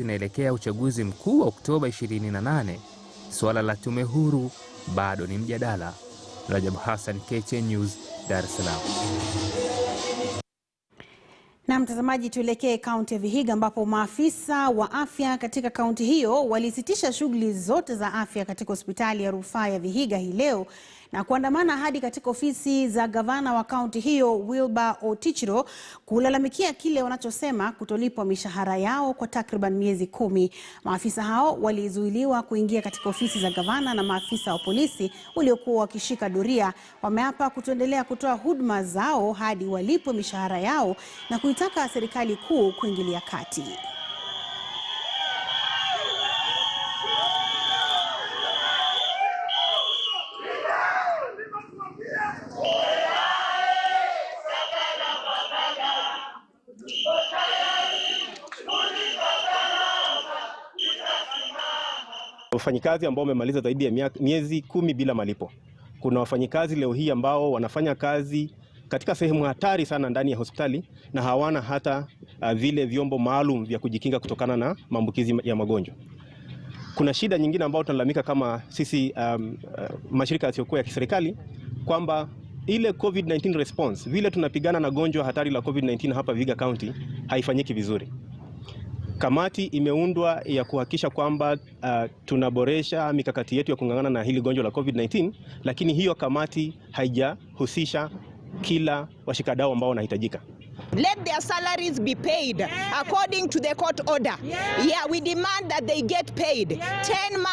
Inaelekea uchaguzi mkuu wa Oktoba 28. Suala la tume huru bado ni mjadala. Rajab Hassan, KTN News, Dar es Salaam. Na mtazamaji, tuelekee kaunti ya Vihiga ambapo maafisa wa afya katika kaunti hiyo walisitisha shughuli zote za afya katika hospitali ya rufaa ya Vihiga hii leo na kuandamana hadi katika ofisi za gavana wa kaunti hiyo Wauguzi kulalamikia kile wanachosema kutolipwa mishahara yao kwa takriban miezi 10. Maafisa hao walizuiliwa kuingia katika ofisi za gavana na maafisa wa polisi waliokuwa wakishika doria wameapa kutoendelea kutoa huduma zao hadi walipwe mishahara yao na kuitaka serikali kuu kuingilia kati. Wafanyikazi ambao wamemaliza zaidi ya miezi 10 bila malipo. Kuna wafanyikazi leo hii ambao wanafanya kazi katika sehemu hatari sana ndani ya hospitali na hawana hata vile vyombo maalum vya kujikinga kutokana na maambukizi ya magonjwa. Kuna shida nyingine ambayo tunalalamika kama sisi mashirika yasiyokuwa ya kiserikali kwamba ile COVID-19 response, vile tunapigana na gonjwa hatari la COVID-19 hapa Vihiga County haifanyiki vizuri. Kamati imeundwa ya kuhakikisha kwamba tunaboresha mikakati yetu ya kungangana na hili gonjwa la COVID-19, lakini hiyo kamati haijahusisha kila washikadau ambao wanahitajika. Let their salaries be paid according to the court order. Yeah, we demand that they get paid 10 months.